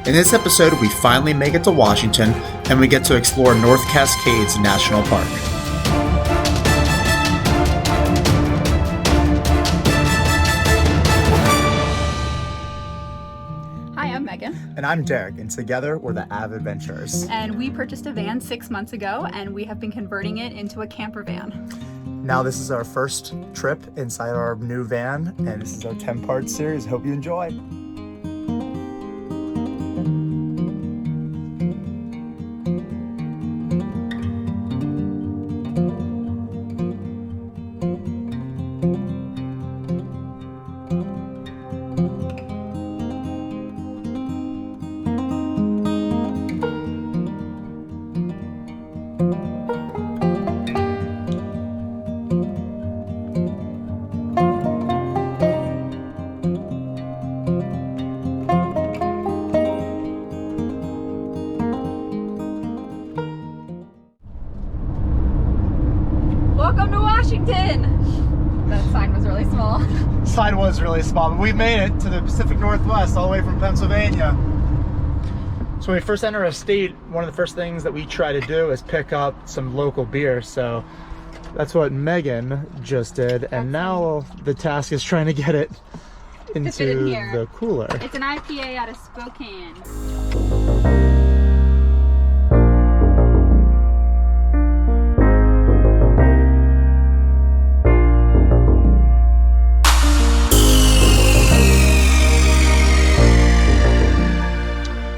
In this episode, we finally make it to Washington, and we get to explore North Cascades National Park. Hi, I'm Megan. And I'm Derek, and together we're the Av Adventurers. And we purchased a van 6 months ago, and we have been converting it into a camper van. Now this is our first trip inside our new van, and this is our 10-part series. Hope you enjoy. Welcome to Washington! That sign was really small. Sign was really small, but we've made it to the Pacific Northwest, all the way from Pennsylvania. So when we first enter a state, one of the first things that we try to do is pick up some local beer. So that's what Megan just did, and now the task is trying to get it into the cooler. It's an IPA out of Spokane.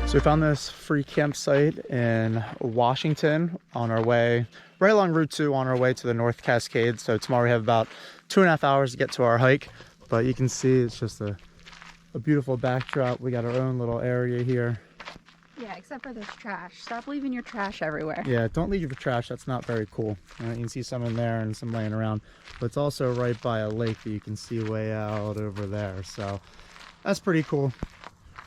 So we found this free campsite in Washington on our way, right along Route 2 on our way to the North Cascades. So tomorrow we have about 2.5 hours to get to our hike, but you can see it's just a beautiful backdrop. We got our own little area here. Yeah, except for this trash. Stop leaving your trash everywhere. Yeah, don't leave your trash. That's not very cool. You can see some in there and some laying around, but it's also right by a lake that you can see way out over there. So that's pretty cool.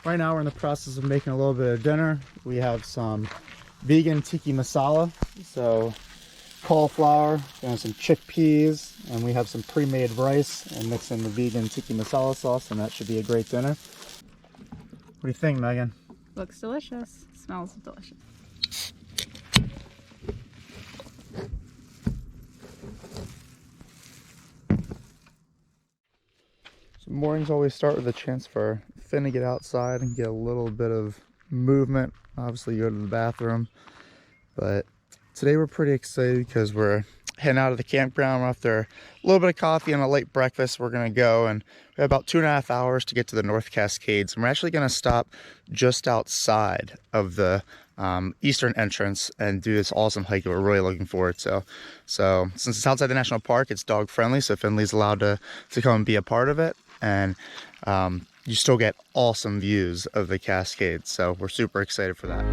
Right now we're in the process of making a little bit of dinner. We have some vegan tiki masala, so cauliflower and some chickpeas, and we have some pre-made rice and mix in the vegan tiki masala sauce, and that should be a great dinner. What do you think, Megan? Looks delicious. Smells delicious. So mornings always start with a chance for Finn to get outside and get a little bit of movement. Obviously go to the bathroom, but today we're pretty excited because we're heading out of the campground after a little bit of coffee and a late breakfast. We're gonna go, and we have about 2.5 hours to get to the North Cascades, and we're actually gonna stop just outside of the eastern entrance and do this awesome hike that we're really looking forward to. So since it's outside the national park, it's dog friendly, so Finley's allowed to come and be a part of it, and you still get awesome views of the Cascades, so we're super excited for that.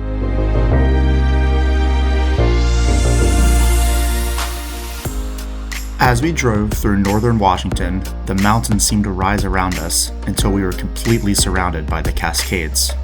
As we drove through northern Washington, the mountains seemed to rise around us until we were completely surrounded by the Cascades.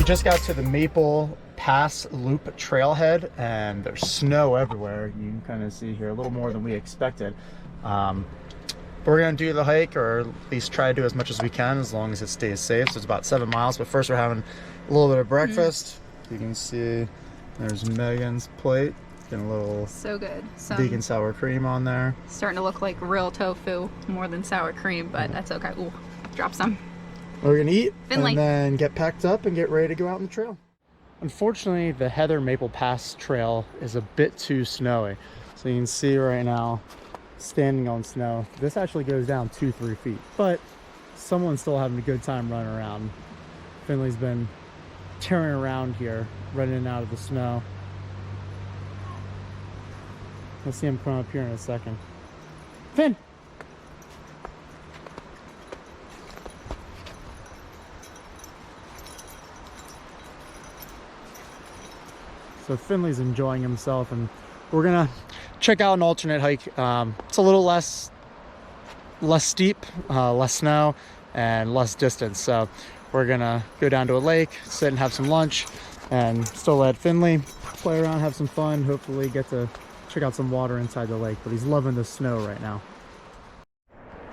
Just got to the Maple Pass Loop trailhead, and there's snow everywhere. You can kind of see here a little more than we expected. But we're gonna do the hike, or at least try to do as much as we can, as long as it stays safe. So it's about 7 miles, but first we're having a little bit of breakfast. You can see there's Megan's plate, getting a little So good. vegan sour cream on there. Starting to look like real tofu more than sour cream, but that's okay. Ooh, drop some. We're gonna eat Finley. and then get packed up and get ready to go out on the trail. Unfortunately, the Heather Maple Pass trail is a bit too snowy. So you can see right now, standing on snow, this actually goes down 2-3 feet, but someone's still having a good time running around. Finley's been tearing around here, running in and out of the snow. Let's see him come up here in a second. Finn! So Finley's enjoying himself, and we're gonna check out an alternate hike. It's a little less steep, less snow, and less distance. So we're gonna go down to a lake, sit and have some lunch, and still let Finley play around, have some fun, hopefully get to check out some water inside the lake, but he's loving the snow right now.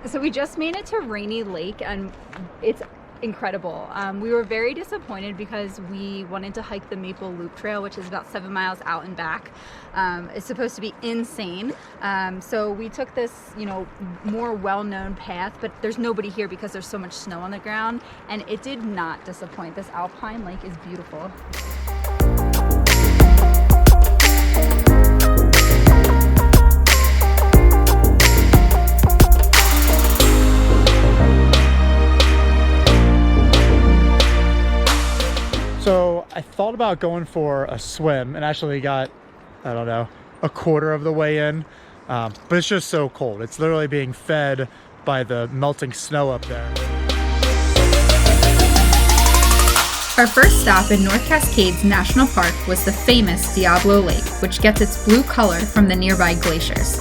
So we just made it to Rainey Lake and it's incredible. We were very disappointed because we wanted to hike the Maple Loop Trail, which is about 7 miles out and back. It's supposed to be insane. So we took this, you know, more well-known path, but there's nobody here because there's so much snow on the ground, and it did not disappoint. This alpine lake is beautiful. So I thought about going for a swim and actually got, I don't know, a quarter of the way in, but it's just so cold. It's literally being fed by the melting snow up there. Our first stop in North Cascades National Park was the famous Diablo Lake, which gets its blue color from the nearby glaciers.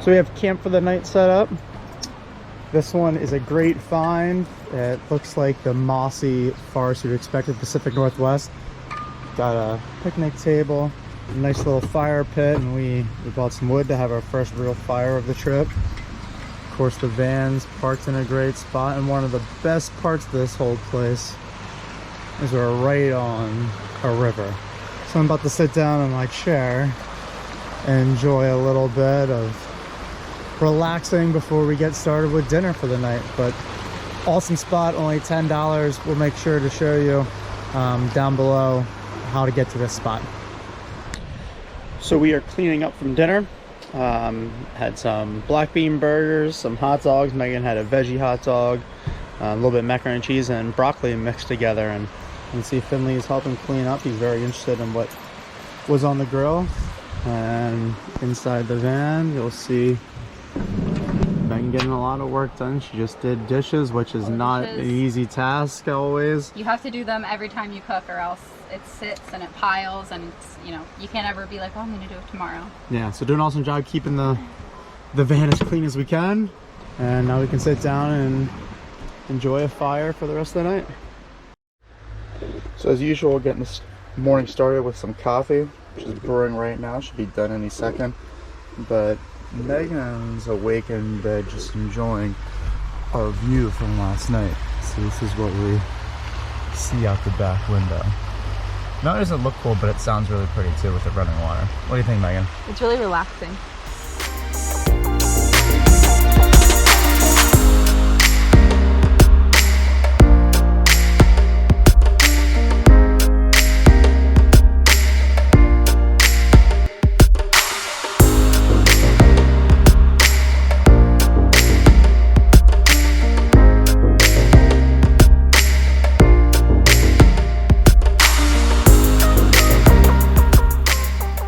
So we have camp for the night set up. This one is a great find. It looks like the mossy forest you'd expect in the Pacific Northwest. Got a picnic table, a nice little fire pit, and we bought some wood to have our first real fire of the trip. Of course, the van's parked in a great spot, and one of the best parts of this whole place is we're right on a river. So I'm about to sit down in my chair and enjoy a little bit of relaxing before we get started with dinner for the night. But awesome spot, only $10. We'll make sure to show you down below how to get to this spot. So we are cleaning up from dinner. Had some black bean burgers, some hot dogs. Megan had a veggie hot dog, a little bit of macaroni and cheese and broccoli mixed together. And you can see Finley is helping clean up. He's very interested in what was on the grill. And inside the van, you'll see Megan getting a lot of work done. She just did dishes, which is not an easy task always. You have to do them every time you cook, or else it sits and it piles, and it's, you know, you can't ever be like, oh, I'm gonna do it tomorrow. Yeah, so doing an awesome job keeping the van as clean as we can, and now we can sit down and enjoy a fire for the rest of the night. So as usual, getting this morning started with some coffee, which is brewing right now. Should be done any second, but Megan's awake in bed just enjoying our view from last night. So this is what we see out the back window. Not only does it look cool, but it sounds really pretty too with the running water. What do you think, Megan? It's really relaxing.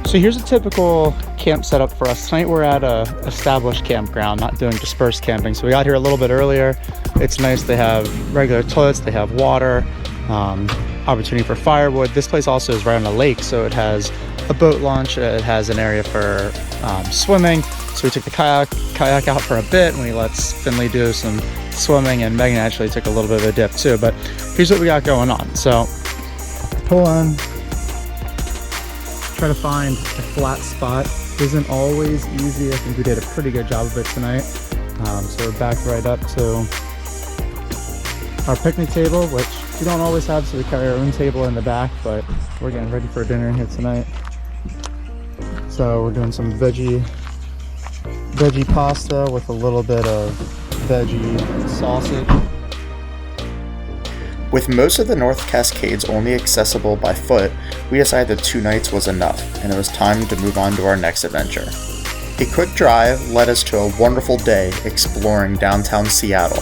So here's a typical camp setup for us. Tonight we're at a established campground, not doing dispersed camping. So we got here a little bit earlier. It's nice. They have regular toilets, they have water, opportunity for firewood. This place also is right on a lake, so it has a boat launch. It has an area for swimming. So we took the kayak out for a bit, and we let Finley do some swimming, and Megan actually took a little bit of a dip too. But here's what we got going on. So pull on. Try to find a flat spot. Isn't always easy. I think we did a pretty good job of it tonight. So we're back right up to our picnic table, which we don't always have, so we carry our own table in the back, but we're getting ready for dinner here tonight. So we're doing some veggie pasta with a little bit of veggie sausage. With most of the North Cascades only accessible by foot, we decided that 2 nights was enough, and it was time to move on to our next adventure. A quick drive led us to a wonderful day exploring downtown Seattle.